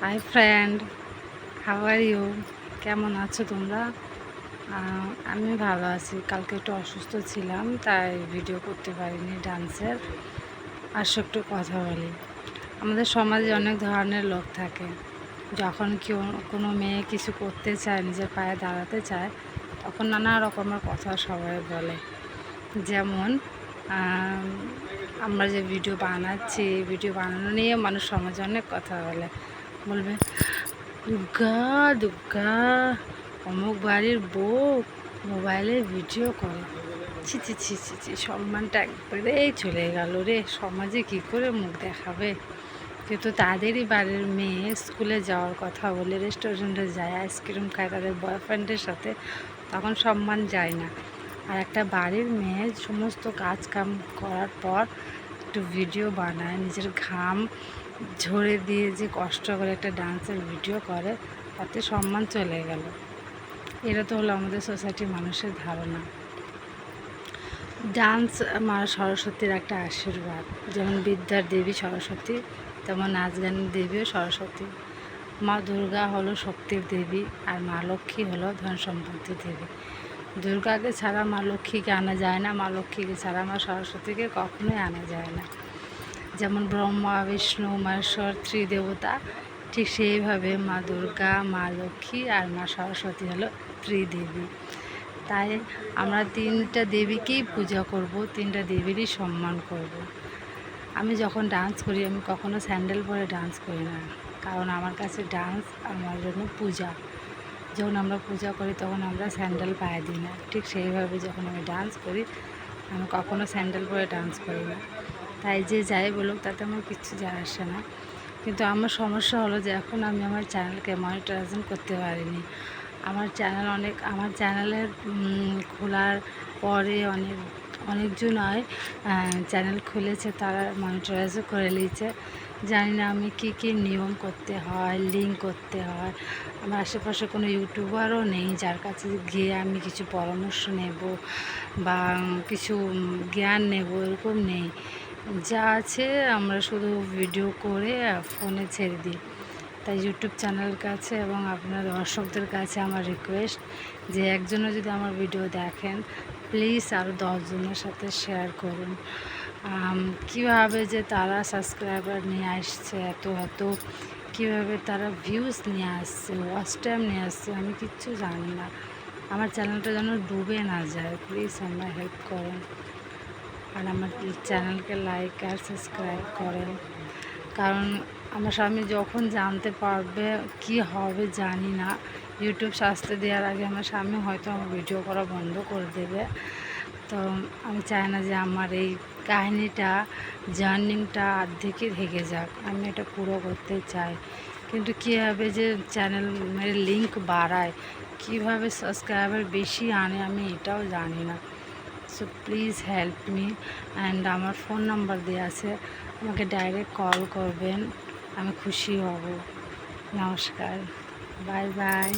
High friend, how are you? কেমন আছো তোমরা? আমি ভালো আছি। কালকে একটু অসুস্থ ছিলাম, তাই ভিডিও করতে পারিনি ডান্সের। আসো একটু কথা বলি। আমাদের সমাজে অনেক ধরনের লোক থাকে। যখন কেউ কোনো মেয়ে কিছু করতে চায়, নিজের পায়ে দাঁড়াতে চায়, তখন নানা রকমের কথা সবাই বলে। যেমন আমরা যে ভিডিও বানাচ্ছি, ভিডিও বানানো নিয়ে মানুষ সমাজে অনেক কথা বলবে দুর্গা দুর্গা, অমুক বাড়ির বউ মোবাইলে ভিডিও করে। ছি ছি ছি ছি ছি, সম্মানটা একবারেই চলে গেল রে। সমাজে কি করে মুখ দেখাবে? কিন্তু তাদেরই বাড়ির মেয়ে স্কুলে যাওয়ার কথা বলে রেস্টুরেন্টে যায়, আইসক্রিম খায় তাদের বয়ফ্রেন্ডের সাথে, তখন সম্মান যায় না। আর একটা বাড়ির মেয়ে সমস্ত কাজ কাম করার পর একটু ভিডিও বানায়, নিজের ঘাম ঝরে দিয়ে যে কষ্ট করে একটা ডান্সের ভিডিও করে, তাতে সম্মান চলে গেল। এটা তো হলো আমাদের সোসাইটির মানুষের ধারণা। ডান্স মা সরস্বতীর একটা আশীর্বাদ। যেমন বিদ্যার দেবী সরস্বতী, তেমন নাচ গানের দেবীও সরস্বতী। মা দুর্গা হলো শক্তির দেবী, আর মা লক্ষ্মী হলো ধন সম্পত্তির দেবী। দুর্গাকে ছাড়া মা লক্ষ্মীকে আনা যায় না, মা লক্ষ্মীকে ছাড়া মা সরস্বতীকে কখনোই আনা যায় না। যেমন ব্রহ্মা বিষ্ণু মহেশ্বর ত্রিদেবতা, ঠিক সেইভাবে মা দুর্গা, মা লক্ষ্মী আর মা সরস্বতী হলো ত্রিদেবী। তাই আমরা তিনটা দেবীকেই পূজা করব, তিনটা দেবীরই সম্মান করব। আমি যখন ডান্স করি, আমি কখনো স্যান্ডেল পরে ডান্স করি না, কারণ আমার কাছে ডান্স আমার জন্য পূজা। যখন আমরা পূজা করি তখন আমরা স্যান্ডেল পায়ে দিই না, ঠিক সেইভাবে যখন আমি ডান্স করি, আমি কখনো স্যান্ডেল পরে ডান্স করি না। তাই যে যাই বলুক তাতে আমার কিচ্ছু যায় আসে না। কিন্তু আমার সমস্যা হলো যে এখন আমি আমার চ্যানেলকে মনিটাইজেশন করতে পারিনি। আমার চ্যানেলের খোলার পরে অনেকজন চ্যানেল খুলেছে, তারা মনিটাইজও করে নিয়েছে। জানি না আমি কী নিয়ম করতে হয়, লিঙ্ক করতে হয়। আমার আশেপাশে কোনো ইউটিউবারও নেই যার কাছে গিয়ে আমি কিছু পরামর্শ নেব বা কিছু জ্ঞান নেব, এরকম নেই। যা আছে আমরা শুধু ভিডিও করে ফোনে ছেড়ে দিই। তাই ইউটিউব চ্যানেলের কাছে এবং আপনার দর্শকদের কাছে আমার রিকোয়েস্ট যে একজনও যদি আমার ভিডিও দেখেন, প্লিজ আরও 10 জনের সাথে শেয়ার করুন। কীভাবে যে তারা সাবস্ক্রাইবার নিয়ে আসছে, এত কীভাবে তারা ভিউজ নিয়ে আসছে, ওয়াচ টাইম নিয়ে আসছে, আমি কিচ্ছু জানি না। আমার চ্যানেলটা যেন ডুবে না যায়, প্লিজ আমরা হেল্প করেন। আর আমার চ্যানেলকে লাইক আর সাবস্ক্রাইব করেন, কারণ আমার স্বামী যখন জানতে পারবে কি হবে জানি না। ইউটিউব শাস্তি দেওয়ার আগে আমার স্বামী হয়তো আমার ভিডিও করা বন্ধ করে দেবে। তো আমি চাই না যে আমার এই কাহিনিটা, জার্নিংটা অর্ধেকই থেকে যাক। আমি এটা পুরো করতে চাই, কিন্তু কীভাবে যে চ্যানেলের লিঙ্ক বাড়ায়, কীভাবে সাবস্ক্রাইবার বেশি আনে, আমি এটাও জানি না। So please help me. And আমার ফোন নাম্বার দেওয়া আছে, আমাকে ডাইরেক্ট কল করবেন, আমি খুশি হব। নমস্কার, বাই বাই।